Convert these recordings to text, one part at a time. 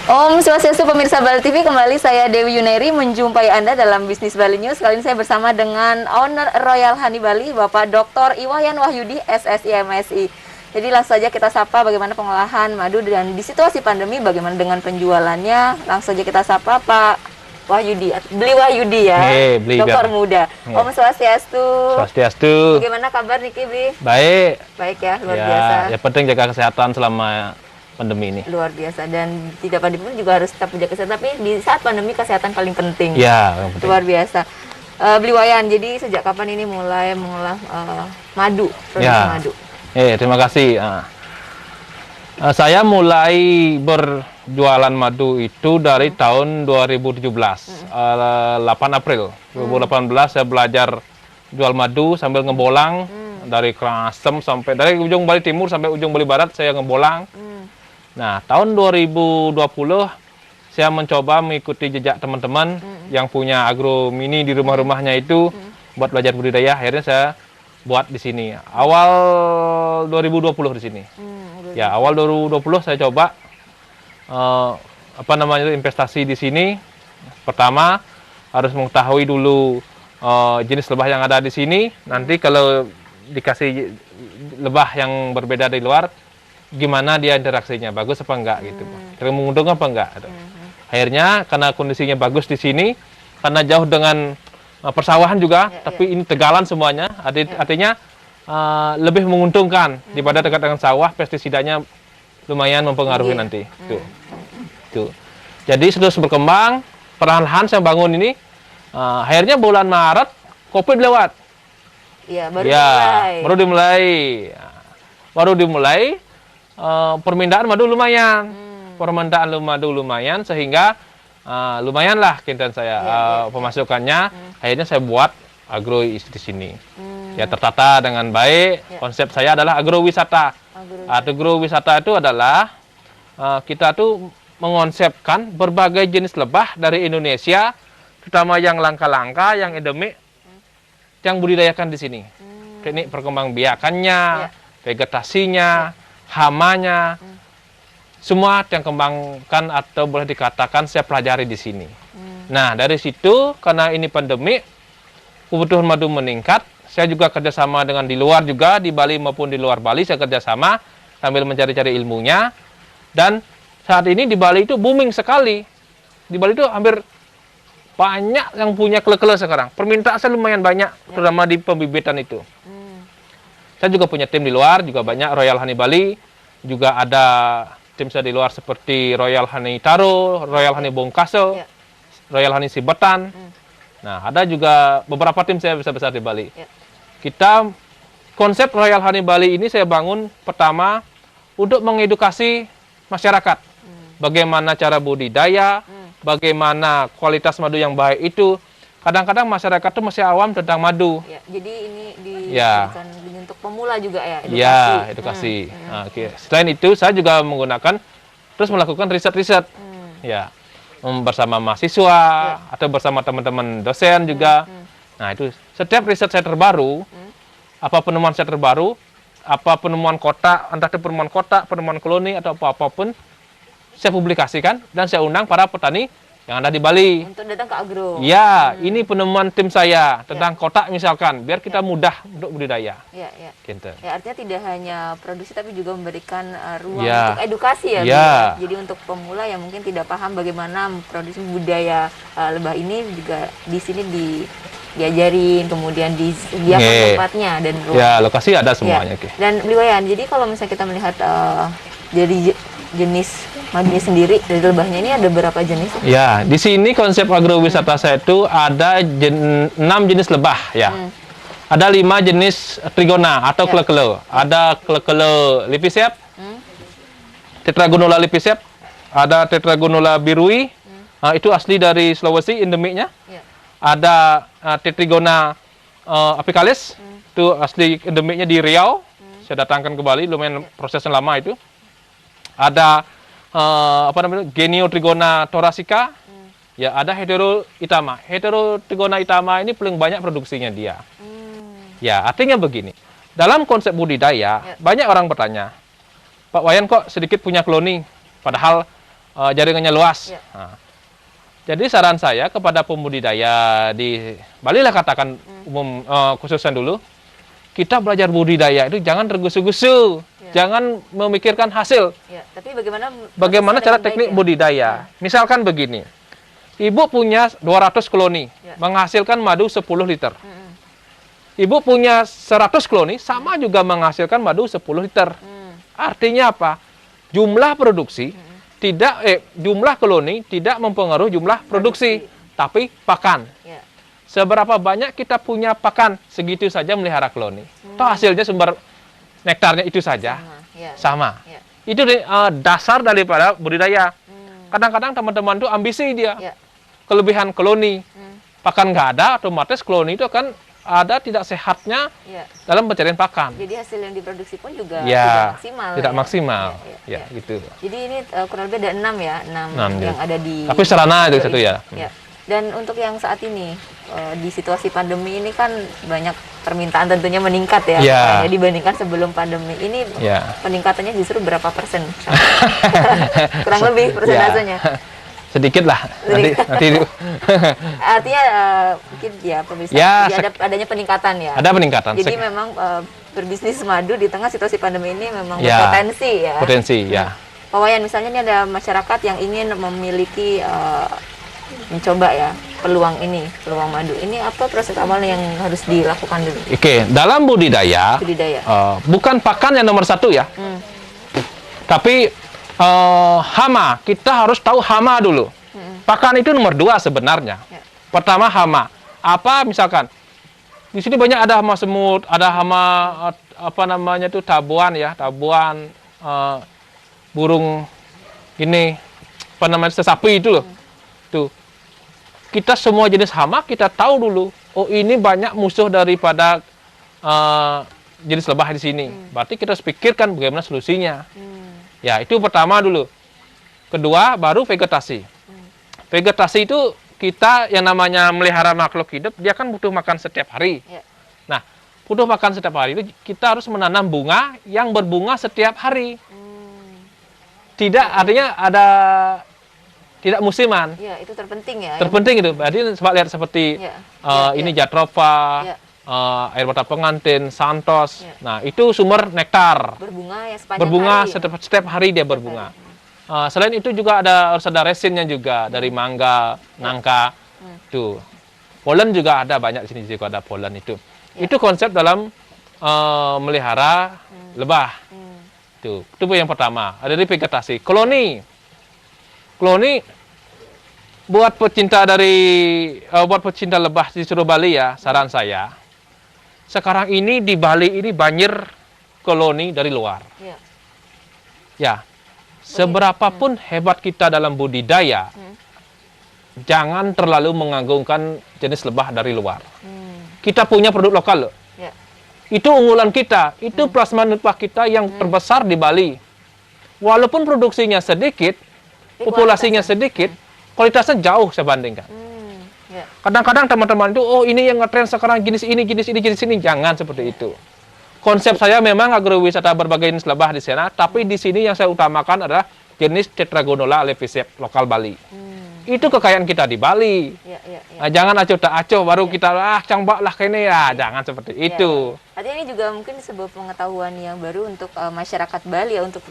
Om Swastiastu pemirsa Bali TV, kembali saya Dewi Yuneri menjumpai Anda dalam Bisnis Bali News. Kali ini saya bersama dengan owner Royal Honey Bali, Bapak Dr. Iwayan Wahyudi, SSI MSI. Jadi langsung saja kita sapa bagaimana pengolahan madu dan di situasi pandemi bagaimana dengan penjualannya. Langsung saja kita sapa Pak Wahyudi, beli Wahyudi ya, dokter muda. Om Swastiastu. Swastiastu. Bagaimana kabar Niki, Bli? Baik. Baik ya, luar biasa. Ya penting jaga kesehatan selama pandemi ini. Luar biasa, dan tidak pandemi pun juga harus tetap menjaga kesehatan, tapi di saat pandemi kesehatan paling penting. Ya, yang penting. Luar biasa. Beli Wayan, jadi sejak kapan ini mulai mengolah madu, produksi madu? Terima kasih. Saya mulai berjualan madu itu dari tahun 2017, 8 April 2018 saya belajar jual madu sambil ngebolang dari Krasem sampai dari ujung Bali Timur sampai ujung Bali Barat saya ngebolang. Nah, tahun 2020 saya mencoba mengikuti jejak teman-teman yang punya agro mini di rumah-rumahnya itu buat belajar budidaya. Akhirnya saya buat di sini. Awal 2020 di sini. Ya, awal 2020 saya coba investasi di sini. Pertama harus mengetahui dulu jenis lebah yang ada di sini. Nanti kalau dikasih lebah yang berbeda dari luar, gimana dia interaksinya, bagus apa enggak gitu, menguntungkan apa enggak. Akhirnya karena kondisinya bagus di sini, karena jauh dengan persawahan juga, tapi ini tegalan semuanya, artinya lebih menguntungkan daripada dekat dengan sawah, pestisidanya lumayan mempengaruhi nanti. Tuh. Jadi terus berkembang, perlahan-lahan saya bangun ini, akhirnya bulan Maret COVID lewat. Iya, baru dimulai. Permintaan madu lumayan, sehingga lumayanlah kintan saya pemasukannya. Akhirnya saya buat agro di sini. Ya, tertata dengan baik. Konsep saya adalah agrowisata. Agrowisata itu adalah kita tuh mengonsepkan berbagai jenis lebah dari Indonesia, terutama yang langka-langka, yang endemik, yang budidayakan di sini. Teknik perkembangbiakannya, vegetasinya, hamanya, semua yang kembangkan atau boleh dikatakan saya pelajari di sini. Nah, dari situ karena ini pandemi, kebutuhan madu meningkat. Saya juga kerjasama dengan di luar juga, di Bali maupun di luar Bali saya kerjasama sambil mencari-cari ilmunya. Dan saat ini di Bali itu booming sekali. Di Bali itu hampir banyak yang punya kele-kele sekarang. Permintaan saya lumayan banyak, terutama di pembibitan itu. Saya juga punya tim di luar, juga banyak Royal Honey Bali, juga ada tim saya di luar seperti Royal Honey Taro, Royal Honey Bongkaso, Royal Honey Sibetan. Nah, ada juga beberapa tim saya besar-besar di Bali. Kita, konsep Royal Honey Bali ini saya bangun pertama untuk mengedukasi masyarakat. Bagaimana cara budidaya, bagaimana kualitas madu yang baik itu. Kadang-kadang masyarakat itu masih awam tentang madu. Ya, jadi ini untuk pemula juga ya, edukasi. Ya, edukasi. Selain itu, saya juga menggunakan terus melakukan riset-riset. Ya, bersama mahasiswa atau bersama teman-teman dosen juga. Nah, itu setiap riset saya terbaru, apa penemuan saya terbaru, apa penemuan kotak, entah itu penemuan kotak, penemuan koloni atau apapun, saya publikasikan dan saya undang para petani yang ada di Bali. Untuk datang ke agro. Ya, ini penemuan tim saya tentang kotak misalkan, biar kita mudah untuk budidaya. Gitu. Ya, artinya tidak hanya produksi tapi juga memberikan ruang untuk edukasi ya. Jadi untuk pemula yang mungkin tidak paham bagaimana produksi budaya lebah ini juga di sini diajarin, kemudian disediakan tempatnya dan ruang. Ya, lokasi ada semuanya. Dan Bli Wayan, jadi kalau misalnya kita melihat jadi jenis madunya sendiri dari lebahnya ini ada berapa jenis? Ya, di sini konsep agrowisata saya itu ada 6 jenis lebah ya. Ada 5 jenis trigona atau kele-kele. Ada kele-kele lipisep, Tetragonula lipisep, ada Tetragonula birui, itu asli dari Sulawesi endemiknya. Ada Tetragona apicalis, itu asli endemiknya di Riau. Saya datangkan ke Bali, lumayan prosesnya lama itu. Ada Geniotrigona thoracica, ya ada Heteroitama. Heterotrigona itama ini paling banyak produksinya dia. Ya, artinya begini. Dalam konsep budidaya, banyak orang bertanya, Pak Wayan kok sedikit punya kloni, padahal jaringannya luas. Ya. Nah, jadi saran saya kepada pembudidaya di Bali lah katakan umum khususnya dulu, kita belajar budidaya itu jangan tergusu-gusu, jangan memikirkan hasil. Ya, tapi bagaimana Cara teknik budidaya? Misalkan begini, ibu punya 200 koloni, menghasilkan madu 10 liter. Ibu punya 100 koloni, sama juga menghasilkan madu 10 liter. Artinya apa? Jumlah produksi jumlah koloni tidak mempengaruhi jumlah produksi, tapi pakan. Ya. Seberapa banyak kita punya pakan, segitu saja melihara koloni. Toh hasilnya sumber nektarnya itu saja. Sama. Ya. Itu dasar daripada budidaya. Kadang-kadang teman-teman tuh ambisi dia. Ya. Kelebihan koloni. Pakan nggak ada, otomatis koloni itu akan ada tidak sehatnya dalam pencarian pakan. Jadi hasil yang diproduksi pun juga ya, tidak maksimal. Tidak maksimal. Ya. Gitu. Jadi ini kurang lebih ada 6 ya, 6 yang ada di. Tapi sarana itu satu ya. Dan untuk yang saat ini di situasi pandemi ini kan banyak permintaan tentunya meningkat ya. Dibandingkan sebelum pandemi ini peningkatannya justru berapa persen? Kurang lebih persentasenya. Sedikit lah. Nanti Artinya mungkin pemirsa adanya peningkatan ya. Ada peningkatan. Jadi memang berbisnis madu di tengah situasi pandemi ini memang berpotensi ya. Potensi ya. Pak Wayan, misalnya ini ada masyarakat yang ingin memiliki mencoba peluang madu. Ini apa proses awal yang harus dilakukan dulu? Oke, dalam budidaya. Bukan pakan yang nomor satu ya. Tapi hama, kita harus tahu hama dulu. Pakan itu nomor 2 sebenarnya. Pertama hama. Apa misalkan? Di sini banyak ada hama semut, ada hama tabuan ya, tabuan burung ini sesapi itu loh. Tuh. Kita semua jenis hama kita tahu dulu. Oh, ini banyak musuh daripada jenis lebah di sini. Berarti kita harus pikirkan bagaimana solusinya. Ya, itu pertama dulu. Kedua, baru vegetasi. Vegetasi itu kita yang namanya melihara makhluk hidup, dia kan butuh makan setiap hari. Nah, butuh makan setiap hari itu kita harus menanam bunga yang berbunga setiap hari. Tidak, artinya tidak musiman. Ya, itu terpenting ya. Terpenting itu. Berarti coba lihat seperti ini Jatropha. Air mata pengantin, santos. Nah, itu sumber nektar. Berbunger sepanjang hari. Setiap hari dia berbunga. Selain itu juga harus ada resinnya juga dari mangga, nangka. Tuh. Polen juga ada banyak di sini juga ada polen itu. Itu konsep dalam melihara lebah. Tuh. Itu yang pertama. Ada di vegetasi. Koloni buat pecinta lebah di seluruh Bali ya, saran saya. Sekarang ini di Bali ini banjir koloni dari luar. Ya, seberapapun hebat kita dalam budidaya, jangan terlalu mengagungkan jenis lebah dari luar. Kita punya produk lokal loh. Itu unggulan kita, itu plasma nutfah kita yang terbesar di Bali. Walaupun produksinya sedikit, populasinya sedikit, kualitasnya jauh saya bandingkan. Kadang-kadang teman-teman itu, oh ini yang ngetren sekarang jenis ini. Jangan seperti itu. Konsep saya memang agrowisata berbagai jenis lebah di sana, tapi di sini yang saya utamakan adalah jenis Tetragonula alevisep lokal Bali. Itu kekayaan kita di Bali. Nah, jangan acuh tak acuh baru kita coba lah kayaknya ya, jangan seperti itu. Artinya ini juga mungkin sebuah pengetahuan yang baru untuk masyarakat Bali ya, untuk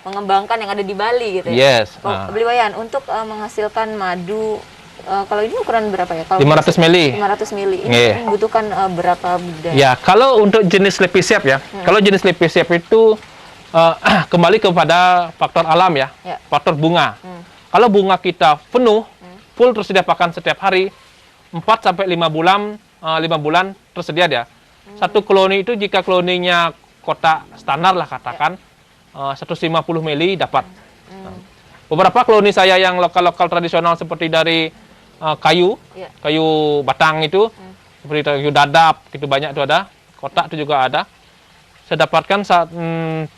mengembangkan yang ada di Bali gitu ya. Beli Wayan, untuk menghasilkan madu, kalau ini ukuran berapa ya? Kalau 500 mili. 500 mili. Ini membutuhkan berapa budidaya? Ya, kalau untuk jenis lepisep ya. Kalau jenis lepisep itu kembali kepada faktor alam ya. Faktor bunga. Kalau bunga kita penuh, full tersedia pakan setiap hari, 4 sampai 5 bulan tersedia dia. Satu koloni itu jika koloninya kotak standar lah katakan 150 mili dapat. Beberapa koloni saya yang lokal-lokal tradisional seperti dari kayu batang itu, seperti kayu dadap, gitu banyak itu ada, kotak itu juga ada. Saya dapatkan 4-5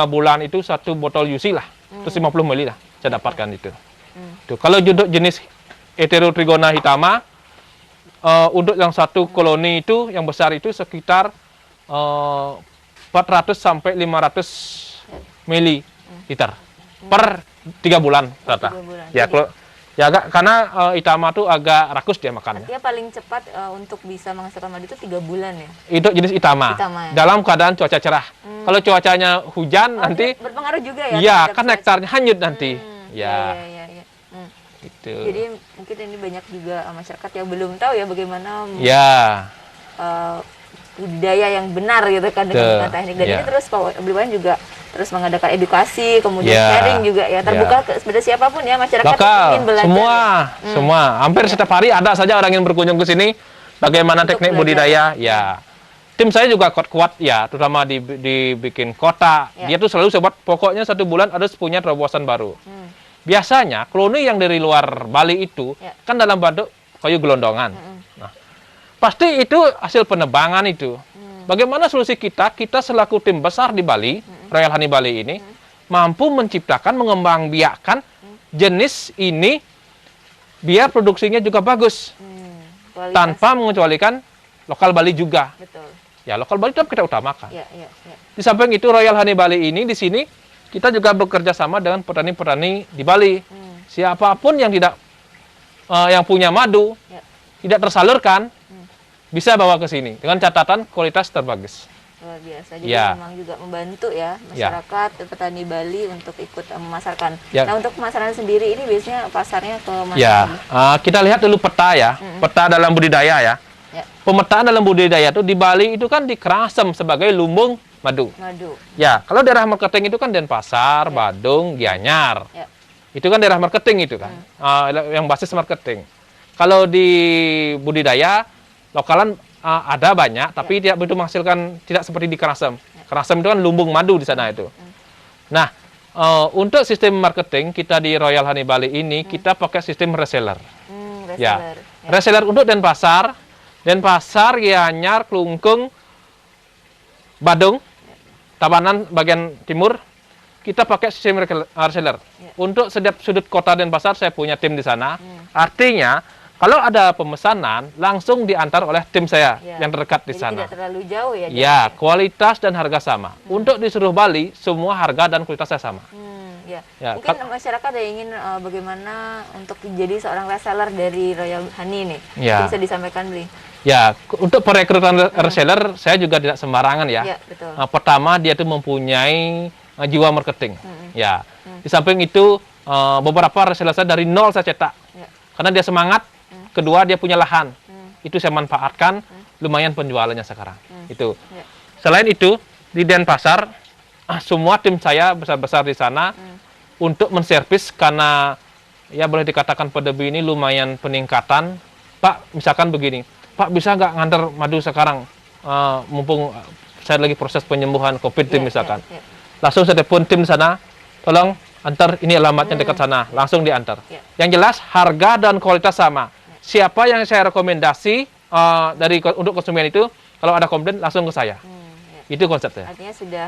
bulan itu 1 botol UC lah, terus 50 mili lah saya dapatkan itu. Tuh, kalau untuk jenis Heterotrigona hitama, untuk yang satu koloni itu yang besar itu sekitar 400 sampai 500 mili liter. per 3 bulan rata. 3 bulan. Ya, kalau ya agak karena Itama tuh agak rakus dia makannya. Artinya paling cepat untuk bisa menghasilkan madu itu 3 bulan ya? Itu jenis Itama. Itama, ya. Dalam keadaan cuaca cerah. Kalau cuacanya hujan nanti berpengaruh juga ya? iya, terhadap kan cuaca? nektarnya hanyut nanti. Ya. Gitu. Jadi mungkin ini banyak juga masyarakat yang belum tahu ya bagaimana Ya. budidaya yang benar gitu kan dengan teknik. Dan ini terus Pak Beliwayan juga terus mengadakan edukasi, kemudian sharing juga ya, terbuka ke sebenarnya siapapun ya, masyarakat lokal, ingin belajar. Semua. Hampir setiap hari ada saja orang yang berkunjung ke sini bagaimana Untuk teknik belajar. budidaya. Ya. Tim saya juga kuat-kuat ya, terutama dibikin kota. Ya. Dia tuh selalu sobat, pokoknya 1 bulan harus punya terobosan baru. Biasanya koloni yang dari luar Bali itu kan dalam bentuk kayu gelondongan. Nah, pasti itu hasil penebangan itu. Bagaimana solusi kita? Kita selaku tim besar di Bali, Royal Honey Bali ini, mampu menciptakan, mengembangbiakkan jenis ini biar produksinya juga bagus. Kualitas. Tanpa mengecualikan lokal Bali juga. Betul. Ya, lokal Bali tetap kita utamakan. Ya. Di samping itu Royal Honey Bali ini di sini kita juga bekerja sama dengan petani-petani di Bali. Siapapun yang tidak yang punya madu tidak tersalurkan bisa bawa ke sini dengan catatan kualitas terbagus. Luar biasa. Jadi memang juga membantu ya masyarakat petani Bali untuk ikut memasarkan. Nah, untuk pemasaran sendiri ini biasanya pasarnya ke mana? Ya, kita lihat dulu peta ya, peta dalam budidaya ya. Pemetaan dalam budidaya itu di Bali itu kan dikerasem sebagai lumbung madu. Ya, kalau daerah marketing itu kan Denpasar, Badung, Gianyar. Itu kan daerah marketing itu kan, yang basis marketing. Kalau di budidaya lokalan ada banyak, tapi tidak begitu menghasilkan, tidak seperti di Kerasem. Kerasem itu kan lumbung madu di sana itu. Nah, untuk sistem marketing kita di Royal Honey Bali ini kita pakai sistem reseller. Reseller untuk Denpasar, Gianyar, Klungkung, Badung, Tabanan bagian timur, kita pakai sistem reseller. Untuk setiap sudut kota Denpasar saya punya tim di sana. Artinya kalau ada pemesanan, langsung diantar oleh tim saya yang terdekat di sana. Tidak terlalu jauh ya? Ya, kualitas dan harga sama. Untuk di seluruh Bali, semua harga dan kualitasnya sama. Mungkin masyarakat yang ingin bagaimana untuk jadi seorang reseller dari Royal Honey nih, bisa disampaikan, Bli? Ya, untuk perekrutan reseller, saya juga tidak sembarangan ya. Betul. Pertama, dia itu mempunyai jiwa marketing. Ya, di samping itu, beberapa reseller saya dari nol saya cetak. Karena dia semangat. Kedua, dia punya lahan. Itu saya manfaatkan, lumayan penjualannya sekarang. Itu. Selain itu, di Denpasar, semua tim saya besar-besar di sana untuk menservis karena ya boleh dikatakan pandemi ini lumayan peningkatan. Pak, misalkan begini, Pak bisa nggak ngantar madu sekarang? Mumpung saya lagi proses penyembuhan COVID misalkan. Langsung saya telepon tim di sana, tolong antar, ini alamatnya dekat sana, langsung diantar. Yang jelas harga dan kualitas sama. Siapa yang saya rekomendasi untuk konsumen itu, kalau ada komplain langsung ke saya. Itu konsep saya. Artinya sudah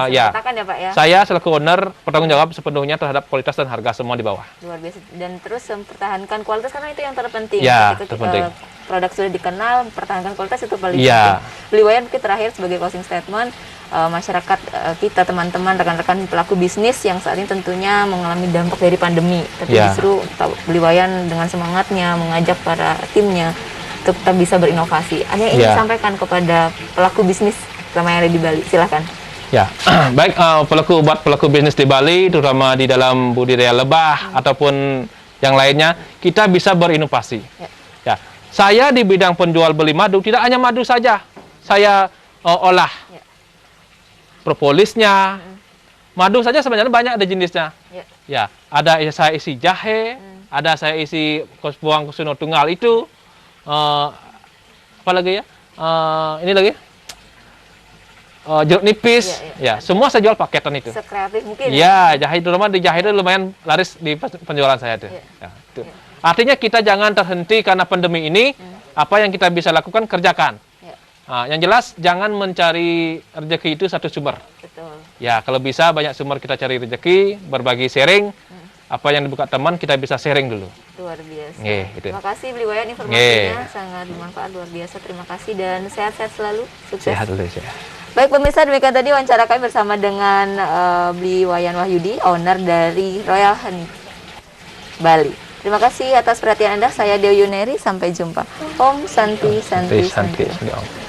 disertakan ya Pak ya? Saya selaku owner bertanggung jawab sepenuhnya terhadap kualitas dan harga semua di bawah. Luar biasa. Dan terus mempertahankan kualitas karena itu yang terpenting. Ya, ketika terpenting. Produk sudah dikenal, mempertahankan kualitas itu paling penting. Beliwayan mungkin terakhir sebagai closing statement, masyarakat kita, teman-teman, rekan-rekan pelaku bisnis yang saat ini tentunya mengalami dampak dari pandemi. Tapi justru Beliwayan dengan semangatnya mengajak para timnya untuk tetap bisa berinovasi. Ada yang ingin disampaikan kepada pelaku bisnis terutama yang ada di Bali, silakan. Ya, baik pelaku bisnis di Bali, terutama di dalam budidaya lebah ataupun yang lainnya, kita bisa berinovasi. Ya, saya di bidang penjual beli madu tidak hanya madu saja, saya olah propolisnya, madu saja sebenarnya banyak ada jenisnya. Ya, ada saya isi jahe, ada saya isi buang kusuno tunggal itu, apa lagi ya? Ini lagi. Jeruk nipis, semua saya jual paketan itu. Sekreatif mungkin. Ya, jahe terutama di jahe itu lumayan laris di penjualan saya itu. Itu. Artinya kita jangan terhenti karena pandemi ini. Apa yang kita bisa lakukan kerjakan. Yang jelas jangan mencari rezeki itu satu sumber. Betul. Ya, kalau bisa banyak sumber kita cari rezeki, berbagi sharing. apa yang dibuka teman kita bisa sharing dulu. Luar biasa. Nggih, gitu. Terima kasih Beli Wayan, informasinya sangat bermanfaat, luar biasa. Terima kasih dan sehat-sehat selalu. Sukses. Sehat dulu saya. Baik pemirsa, demikian tadi wawancara kami bersama dengan Bli Wayan Wahyudi, owner dari Royal Honey Bali. Terima kasih atas perhatian Anda. Saya Dewi Yuneri. Sampai jumpa. Om Santi Santi Santi. Santi.